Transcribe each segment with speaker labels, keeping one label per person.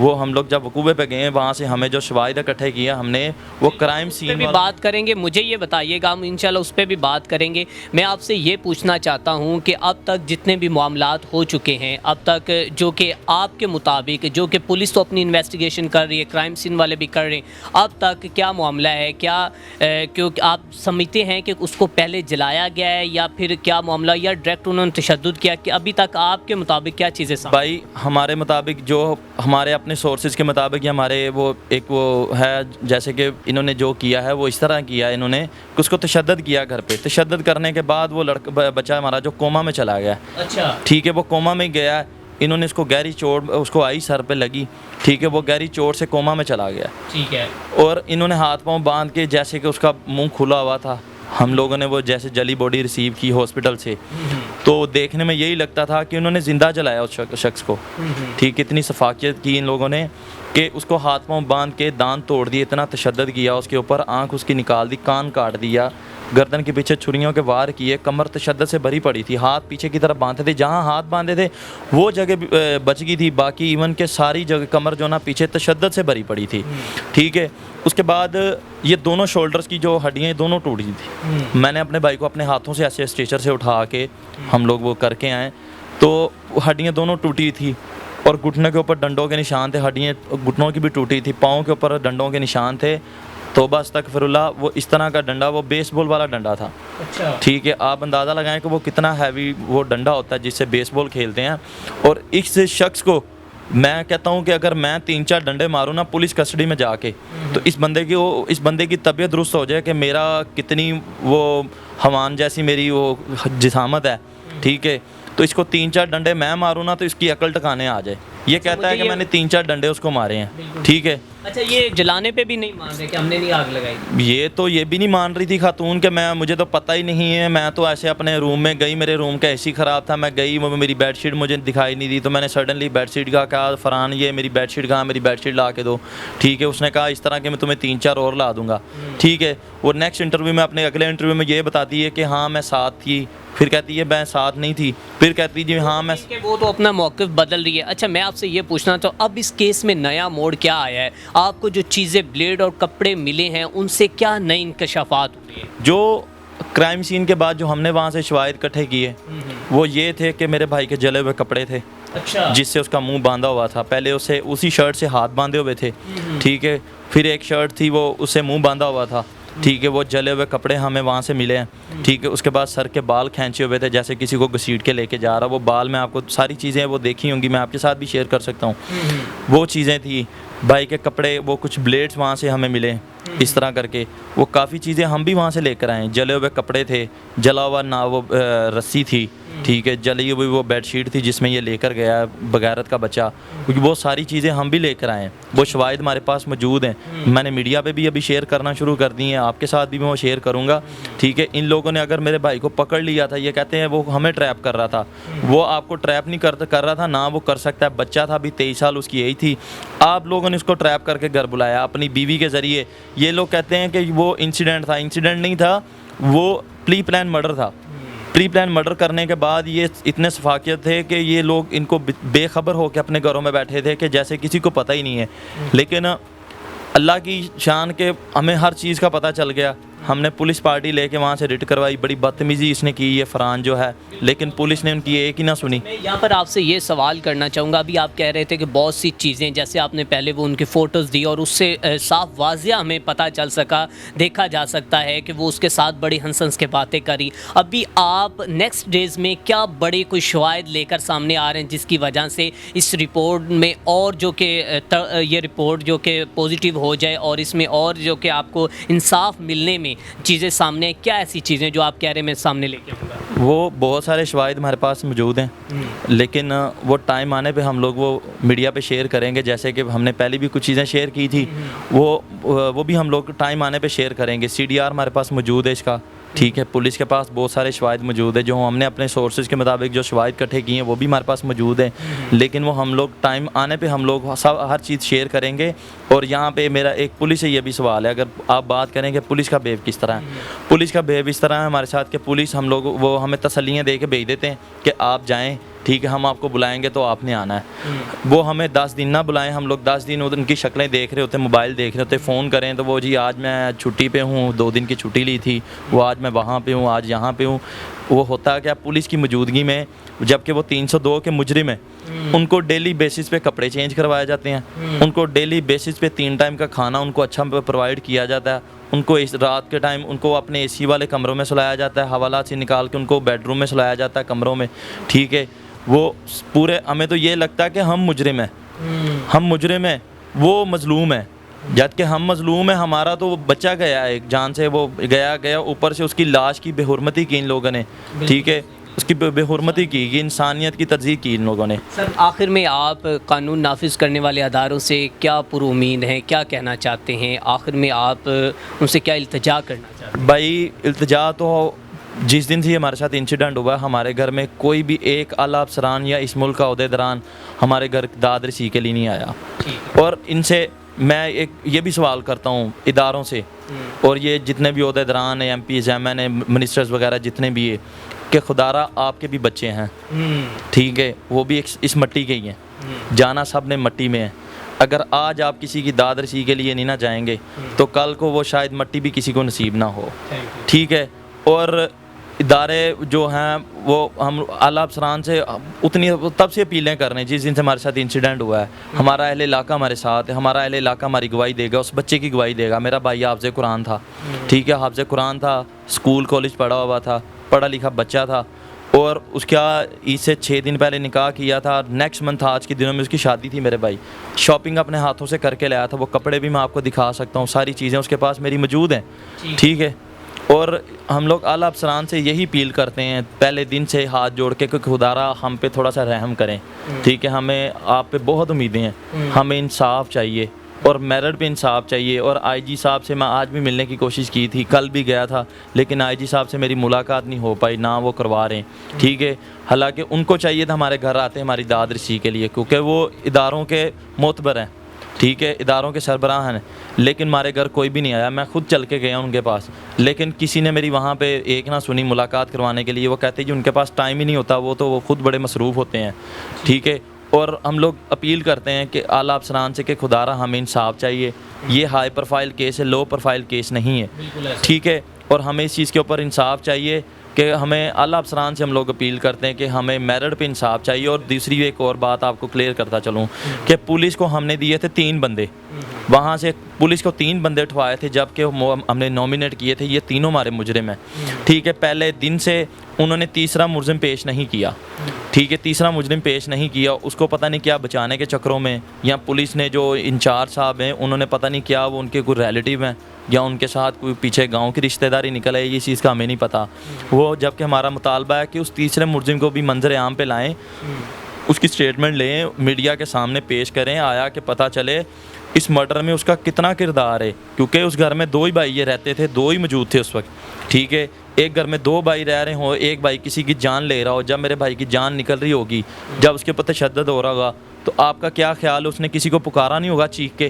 Speaker 1: وہ ہم لوگ جب وقوع پہ گئے وہاں سے ہمیں جو شواہد اکٹھے کیا ہم نے وہ کرائم
Speaker 2: اس پہ
Speaker 1: سین
Speaker 2: بھی بات کریں گے. مجھے یہ بتائیے گا, ہم انشاءاللہ اس پہ بھی بات کریں گے. میں آپ سے یہ پوچھنا چاہتا ہوں کہ اب تک جتنے بھی معاملات ہو چکے ہیں اب تک, جو کہ آپ کے مطابق, جو کہ پولیس تو اپنی انویسٹیگیشن کر رہی ہے, کرائم سین والے بھی کر رہے ہیں, اب تک کیا معاملہ ہے؟ کیا کیونکہ آپ سمجھتے ہیں کہ اس کو پہلے جلایا گیا ہے یا پھر کیا معاملہ, یا ڈائریکٹ انہوں نے تشدد کیا, کہ ابھی تک آپ کے مطابق کیا چیزیں سامنے؟
Speaker 1: بھائی ہمارے مطابق, جو ہمارے اپنے سورسز کے مطابق, یا ہمارے وہ ایک وہ ہے جیسے کہ انہوں نے جو کیا ہے وہ اس طرح کیا ہے, انہوں نے اس کو تشدد کیا گھر پہ. تشدد کرنے کے بعد وہ بچہ ہمارا جو کوما میں چلا گیا,
Speaker 2: اچھا
Speaker 1: ٹھیک ہے, وہ کوما میں گیا ہے. انہوں نے اس کو گہری چوٹ اس کو آئی, سر پہ لگی, ٹھیک ہے, وہ گہری چوٹ سے کوما میں چلا گیا.
Speaker 2: ٹھیک ہے.
Speaker 1: اور انہوں نے ہاتھ پاؤں باندھ کے, جیسے کہ اس کا منہ کھلا ہوا تھا, ہم لوگوں نے وہ جیسے جلی باڈی ریسیو کی ہاسپٹل سے, تو دیکھنے میں یہی لگتا تھا کہ انہوں نے زندہ جلایا اس شخص کو. ٹھیک, اتنی شفاقیت کی ان لوگوں نے کہ اس کو ہاتھ پاؤں باندھ کے دانت توڑ دیے, اتنا تشدد کیا اس کے اوپر, آنکھ اس کی نکال دی, کان کاٹ دیا, گردن کے پیچھے چھریوں کے وار کیے, کمر تشدد سے بھری پڑی تھی, ہاتھ پیچھے کی طرف باندھے تھے, جہاں ہاتھ باندھے تھے وہ جگہ بچ گئی تھی, باقی ایون کہ ساری جگہ کمر جو نا پیچھے تشدد سے بھری پڑی تھی. ٹھیک ہے, اس کے بعد یہ دونوں شولڈرز کی جو ہڈیاں دونوں ٹوٹی تھی. میں نے اپنے بھائی کو اپنے ہاتھوں سے ایسے اسٹریچر سے اٹھا کے ہم لوگ وہ کر کے آئے, تو ہڈیاں دونوں ٹوٹی تھی, اور گھٹنے کے اوپر ڈنڈوں کے نشان تھے, ہڈیاں گھٹنوں کی بھی ٹوٹی تھی, پاؤں کے اوپر ڈنڈوں کے نشان تھے. توبہ استغفر اللہ, وہ اس طرح کا ڈنڈا, وہ بیس بال والا ڈنڈا تھا.
Speaker 2: اچھا
Speaker 1: ٹھیک ہے, آپ اندازہ لگائیں کہ وہ کتنا ہیوی وہ ڈنڈا ہوتا ہے جس سے بیس بال کھیلتے ہیں. اور اس شخص کو میں کہتا ہوں کہ اگر میں 3-4 ڈنڈے ماروں نا پولیس کسٹڈی میں جا کے, تو اس بندے کی طبیعت درست ہو جائے کہ میرا کتنی وہ حیوان جیسی میری وہ جسامت ہے. ٹھیک ہے, تو اس کو 3-4 ڈنڈے میں ماروں نا تو اس کی عقل ٹکانے آ جائے. یہ کہتا ہے کہ میں نے 3-4 ڈنڈے اس کو مارے ہیں. ٹھیک ہے,
Speaker 2: اچھا, یہ جلانے پہ بھی نہیں مان رہے کہ ہم نے نہیں آگ لگائی؟
Speaker 1: یہ بھی نہیں مان رہی تھی خاتون کہ مجھے تو پتہ ہی نہیں ہے, میں تو ایسے اپنے روم میں گئی, میرے روم کا اے سی خراب تھا, میں گئی, میری بیڈ شیٹ مجھے دکھائی نہیں دی, تو میں نے سڈنلی بیڈ شیٹ کا کہا, فرحان یہ میری بیڈ شیٹ کہاں, میری بیڈ شیٹ لا کے دو. ٹھیک ہے, اس نے کہا اس طرح کہ میں تمہیں 3-4 اور لا دوں گا. ٹھیک ہے, وہ نیکسٹ انٹرویو میں, اپنے اگلے انٹرویو میں یہ بتاتی ہے کہ ہاں میں ساتھ تھی, پھر کہتی ہے میں ساتھ نہیں تھی, پھر کہتی جی ہاں میں.
Speaker 2: وہ تو اپنا موقف بدل رہی ہے. اچھا, میں آپ سے یہ پوچھنا تو اب اس کیس میں نیا موڑ کیا آیا ہے؟ آپ کو جو چیزیں بلیڈ اور کپڑے ملے ہیں ان سے کیا نئی انکشافات ہوئی ہیں؟
Speaker 1: جو کرائم سین کے بعد جو ہم نے وہاں سے شواہد اکٹھے کیے وہ یہ تھے کہ میرے بھائی کے جلے ہوئے کپڑے تھے,
Speaker 2: اچھا,
Speaker 1: جس سے اس کا منہ باندھا ہوا تھا. پہلے اسے اسی شرٹ سے ہاتھ باندھے ہوئے تھے. ٹھیک ہے, پھر ایک شرٹ تھی وہ اس سے منہ باندھا ہوا تھا. ٹھیک ہے, وہ جلے ہوئے کپڑے ہمیں وہاں سے ملے ہیں. ٹھیک ہے, اس کے بعد سر کے بال کھینچے ہوئے تھے جیسے کسی کو گھسیٹ کے لے کے جا رہا. وہ بال میں آپ کو ساری چیزیں وہ دیکھی ہوں گی, میں آپ کے ساتھ بھی شیئر کر سکتا ہوں. وہ چیزیں تھیں, بھائی کے کپڑے, وہ کچھ بلیڈز وہاں سے ہمیں ملے. اس طرح کر کے وہ کافی چیزیں ہم بھی وہاں سے لے کر آئے. جلے ہوئے کپڑے تھے, جلا ہوا نہ وہ رسی تھی. ٹھیک ہے, جلی ہوئی وہ بیڈ شیٹ تھی جس میں یہ لے کر گیا بغیرت کا بچہ. کیونکہ وہ ساری چیزیں ہم بھی لے کر آئے ہیں, وہ شواہد ہمارے پاس موجود ہیں. میں نے میڈیا پہ بھی ابھی شیئر کرنا شروع کر دی ہیں, آپ کے ساتھ بھی میں وہ شیئر کروں گا. ٹھیک ہے, ان لوگوں نے اگر میرے بھائی کو پکڑ لیا تھا, یہ کہتے ہیں وہ ہمیں ٹریپ کر رہا تھا, وہ آپ کو ٹریپ نہیں کر رہا تھا, نہ وہ کر سکتا ہے. بچہ تھا ابھی 23 سال اس کی ایج تھی, آپ لوگوں نے اس کو ٹریپ کر کے گھر بلایا اپنی بیوی کے ذریعے. یہ لوگ کہتے ہیں کہ وہ انسیڈنٹ تھا, انسیڈنٹ نہیں تھا, وہ پری پلان مرڈر تھا. پری پلان مرڈر کرنے کے بعد یہ اتنے شفاقیت تھے کہ یہ لوگ ان کو بے خبر ہو کے اپنے گھروں میں بیٹھے تھے کہ جیسے کسی کو پتہ ہی نہیں ہے. لیکن اللہ کی شان کے ہمیں ہر چیز کا پتہ چل گیا. ہم نے پولیس پارٹی لے کے وہاں سے ریڈ کروائی, بڑی بدتمیزی اس نے کی یہ فرحان جو ہے, لیکن پولیس نے ان کی ایک ہی نہ سنی.
Speaker 2: میں یہاں پر آپ سے یہ سوال کرنا چاہوں گا, ابھی آپ کہہ رہے تھے کہ بہت سی چیزیں, جیسے آپ نے پہلے وہ ان کی فوٹوز دی اور اس سے صاف واضح ہمیں پتہ چل سکا, دیکھا جا سکتا ہے کہ وہ اس کے ساتھ بڑی ہنس کے باتیں کری. ابھی آپ نیکسٹ ڈیز میں کیا بڑے کوئی شواہد لے کر سامنے آ رہے ہیں جس کی وجہ سے اس رپورٹ میں اور جو کہ یہ رپورٹ جو کہ پازیٹیو ہو جائے اور اس میں اور جو کہ آپ کو انصاف ملنے میں چیزیں سامنے, کیا ایسی چیزیں جو آپ کہہ رہے ہیں میں سامنے لے کے آؤں گا؟
Speaker 1: وہ بہت سارے شواہد ہمارے پاس موجود ہیں, لیکن وہ ٹائم آنے پہ ہم لوگ وہ میڈیا پہ شیئر کریں گے. جیسے کہ ہم نے پہلے بھی کچھ چیزیں شیئر کی تھی, وہ بھی ہم لوگ ٹائم آنے پہ شیئر کریں گے. CDR ہمارے پاس موجود ہے اس کا. ٹھیک ہے, پولیس کے پاس بہت سارے شواہد موجود ہیں, جو ہم نے اپنے سورسز کے مطابق جو شواہد اکٹھے کیے ہیں وہ بھی ہمارے پاس موجود ہیں. لیکن وہ ہم لوگ ٹائم آنے پہ ہم لوگ ہر چیز شیئر کریں گے. اور یہاں پہ میرا ایک پولیس سے یہ بھی سوال ہے, اگر آپ بات کریں کہ پولیس کا بیہیو کس طرح ہے, پولیس کا بیہیو اس طرح ہے ہمارے ساتھ کہ پولیس ہم لوگ وہ ہمیں تسلیاں دے کے بھیج دیتے ہیں کہ آپ جائیں, ٹھیک ہے ہم آپ کو بلائیں گے تو آپ نے آنا ہے. وہ ہمیں 10 دن نہ بلائیں, ہم لوگ 10 دن ان کی شکلیں دیکھ رہے ہوتے, موبائل دیکھ رہے ہوتے, فون کریں تو وہ جی آج میں چھٹی پہ ہوں, 2 دن کی چھٹی لی تھی, وہ آج میں وہاں پہ ہوں, آج یہاں پہ ہوں. وہ ہوتا ہے کہ پولیس کی موجودگی میں, جبکہ وہ 302 کے مجرم ہیں, ان کو ڈیلی بیسس پہ کپڑے چینج کروائے جاتے ہیں, ان کو ڈیلی بیسس پہ 3 ٹائم کا کھانا ان کو اچھا پرووائڈ کیا جاتا ہے, ان کو اس رات کے ٹائم ان کو اپنے اے سی والے کمروں میں سلایا جاتا ہے, حوالات سے نکال کے ان کو بیڈ روم میں سلایا جاتا ہے کمروں میں. ٹھیک ہے وہ پورے, ہمیں تو یہ لگتا ہے کہ ہم مجرم ہیں, وہ مظلوم ہے, جب کہ ہم مظلوم ہیں. ہمارا تو بچہ گیا ہے ایک جان سے, وہ گیا اوپر سے اس کی لاش کی بے حرمتی کی ان لوگوں نے. ٹھیک ہے اس کی بے حرمتی کی, انسانیت کی ترجیح کی ان لوگوں نے.
Speaker 2: سر آخر میں آپ قانون نافذ کرنے والے اداروں سے کیا پر امید ہیں, کیا کہنا چاہتے ہیں, آخر میں آپ ان سے کیا التجا کرنا چاہتے ہیں؟
Speaker 1: بھائی التجا تو جس دن سے ہمارے ساتھ انسیڈنٹ ہوا, ہمارے گھر میں کوئی بھی ایک اعلیٰ افسران یا اس ملک کا عہدیداران ہمارے گھر داد رسی کے لیے نہیں آیا. اور ان سے میں ایک یہ بھی سوال کرتا ہوں اداروں سے, اور یہ جتنے بھی عہدیداران ہیں, MPs ہیں, میں نے منسٹرز وغیرہ جتنے بھی ہیں, کہ خدارہ آپ کے بھی بچے ہیں. ٹھیک ہے وہ بھی اس مٹی کے ہی ہیں, جانا سب نے مٹی میں ہے. اگر آج آپ کسی کی داد رسی کے لیے نہیں نہ جائیں گے تو کل کو وہ شاید مٹی بھی کسی کو نصیب نہ ہو. ٹھیک ہے, اور ادارے جو ہیں وہ ہم اعلیٰ افسران سے اتنی تب سے اپیلیں کر رہے ہیں جس دن سے ہمارے ساتھ انسیڈنٹ ہوا ہے. ہمارا اہل علاقہ ہمارے ساتھ ہے, ہمارا اہل علاقہ ہماری گواہی دے گا, اس بچے کی گواہی دے گا. میرا بھائی حافظ قرآن تھا, ٹھیک ہے حافظ قرآن تھا, اسکول کالج پڑھا ہوا تھا, پڑھا لکھا بچہ تھا, اور اس کا عید سے 6 دن پہلے نکاح کیا تھا. نیکسٹ منتھ آج کے دنوں میں اس کی شادی تھی. میرے بھائی شاپنگ اپنے ہاتھوں سے کر کے لایا تھا, وہ کپڑے بھی میں آپ کو دکھا سکتا ہوں, ساری چیزیں اس کے پاس میری موجود ہیں. ٹھیک ہے, اور ہم لوگ اعلیٰ افسران سے یہی اپیل کرتے ہیں پہلے دن سے ہاتھ جوڑ کے کہ خدارہ ہم پہ تھوڑا سا رحم کریں. ٹھیک ہے ہمیں آپ پہ بہت امیدیں ہیں, ہمیں انصاف چاہیے اور میرٹ پہ انصاف چاہیے. اور IG صاحب سے میں آج بھی ملنے کی کوشش کی تھی, کل بھی گیا تھا, لیکن IG صاحب سے میری ملاقات نہیں ہو پائی, نہ وہ کروا رہے ہیں. ٹھیک ہے حالانکہ ان کو چاہیے تھا ہمارے گھر آتے ہماری داد رسی کے لیے, کیونکہ وہ اداروں کے معتبر ہیں. ٹھیک ہے اداروں کے سربراہ ہیں, لیکن ہمارے گھر کوئی بھی نہیں آیا. میں خود چل کے گیا ان کے پاس, لیکن کسی نے میری وہاں پہ ایک نہ سنی ملاقات کروانے کے لیے. وہ کہتے ہیں کہ ان کے پاس ٹائم ہی نہیں ہوتا, وہ تو وہ خود بڑے مصروف ہوتے ہیں. ٹھیک ہے, اور ہم لوگ اپیل کرتے ہیں کہ اعلیٰ افسران سے کہ خدارہ ہمیں انصاف چاہیے. یہ ہائی پروفائل کیس ہے, لو پروفائل کیس نہیں ہے. ٹھیک ہے, اور ہمیں اس چیز کے اوپر انصاف چاہیے کہ ہمیں اعلیٰ افسران سے ہم لوگ اپیل کرتے ہیں کہ ہمیں میرٹ پہ انصاف چاہیے. اور دوسری ایک اور بات آپ کو کلیئر کرتا چلوں کہ پولیس کو ہم نے دیے تھے 3 بندے, وہاں سے پولیس کو 3 بندے اٹھوائے تھے, جبکہ ہم نے نومینیٹ کیے تھے, یہ تینوں ہمارے مجرم ہیں. ٹھیک ہے, پہلے دن سے انہوں نے تیسرا ملزم پیش نہیں کیا. ٹھیک ہے, تیسرا مجرم پیش نہیں کیا, اس کو پتہ نہیں کیا بچانے کے چکروں میں, یا پولیس نے جو انچارج صاحب ہیں انہوں نے پتہ نہیں کیا وہ ان کے کوئی ریلیٹیو ہیں یا ان کے ساتھ کوئی پیچھے گاؤں کی رشتہ داری نکل ہے, یہ چیز کا ہمیں نہیں پتہ. وہ جبکہ ہمارا مطالبہ ہے کہ اس تیسرے ملزم کو بھی منظر عام پہ لائیں, اس کی سٹیٹمنٹ لیں, میڈیا کے سامنے پیش کریں, آیا کہ پتہ چلے اس مرڈر میں اس کا کتنا کردار ہے. کیونکہ اس گھر میں 2 ہی بھائی یہ رہتے تھے, 2 ہی موجود تھے اس وقت. ٹھیک ہے, ایک گھر میں 2 بھائی رہ رہے ہوں, ایک بھائی کسی کی جان لے رہا ہو, جب میرے بھائی کی جان نکل رہی ہوگی, جب اس کے اوپر تشدد ہو رہا ہوگا, تو آپ کا کیا خیال ہے اس نے کسی کو پکارا نہیں ہوگا چیخ کے؟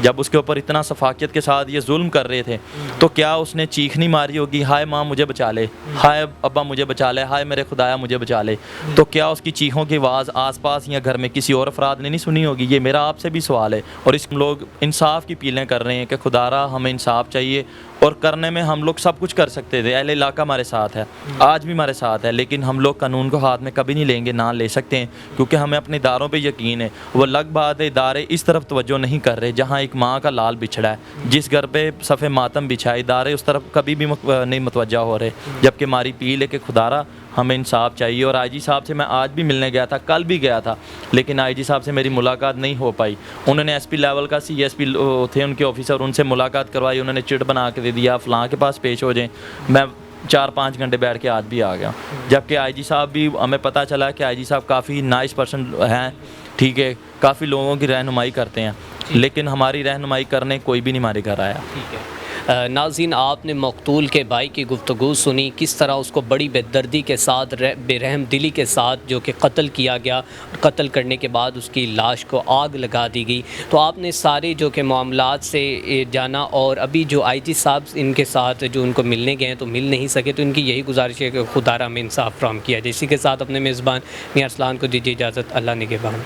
Speaker 1: جب اس کے اوپر اتنا شفاقیت کے ساتھ یہ ظلم کر رہے تھے تو کیا اس نے چیخ نہیں ماری ہوگی, ہائے ماں مجھے بچا لے, ہائے ابا مجھے بچا لے, ہائے میرے خدایا مجھے بچا لے؟ تو کیا اس کی چیخوں کی آواز آس پاس یا گھر میں کسی اور افراد نے نہیں سنی ہوگی؟ یہ میرا آپ سے بھی سوال ہے. اور اس لوگ انصاف کی اپیلیں کر رہے ہیں کہ خدارہ ہمیں انصاف چاہیے, اور کرنے میں ہم لوگ سب کچھ کر سکتے تھے. اہل علاقہ ہمارے ساتھ ہے, آج بھی ہمارے ساتھ ہے, لیکن ہم لوگ قانون کو ہاتھ میں کبھی نہیں لیں گے, نہ لے سکتے ہیں, کیونکہ ہمیں اپنے اداروں پہ یقین ہے. وہ لگ بات ہے ادارے اس طرف توجہ نہیں کر رہے جہاں ایک ماں کا لال بچھڑا ہے, جس گھر پہ صف ماتم بچھا ہے, ادارے اس طرف کبھی بھی نہیں متوجہ ہو رہے. جبکہ ہماری اپیل ہے کہ خدارہ ہمیں انصاف چاہیے. اور IG صاحب سے میں آج بھی ملنے گیا تھا, کل بھی گیا تھا, لیکن IG صاحب سے میری ملاقات نہیں ہو پائی. انہوں نے SP لیول کا CSP تھے ان کے آفیسر, ان سے ملاقات کروائی, انہوں نے چٹ بنا کے دے دیا فلاں کے پاس پیش ہو جائیں. میں 4-5 گھنٹے بیٹھ کے آج بھی آ گیا. جبکہ IG صاحب بھی, ہمیں پتہ چلا کہ IG صاحب کافی نائس پرسن ہیں. ٹھیک ہے, کافی لوگوں کی رہنمائی کرتے ہیں, لیکن ہماری رہنمائی کرنے کوئی بھی نہیں ہمارے گھر آیا.
Speaker 2: ٹھیک ہے, ناظرین آپ نے مقتول کے بھائی کی گفتگو سنی، کس طرح اس کو بڑی بے دردی کے ساتھ بے رحم دلی کے ساتھ جو کہ قتل کیا گیا، قتل کرنے کے بعد اس کی لاش کو آگ لگا دی گئی۔ تو آپ نے سارے جو کہ معاملات سے جانا، اور ابھی جو آئی جی صاحب ان کے ساتھ جو ان کو ملنے گئے ہیں تو مل نہیں سکے، تو ان کی یہی گزارش ہے کہ خدا را میں انصاف فراہم کیا جائے۔ اسی کے ساتھ اپنے میزبان میاں ارسلان کو دیجیے اجازت، اللہ نگہبان۔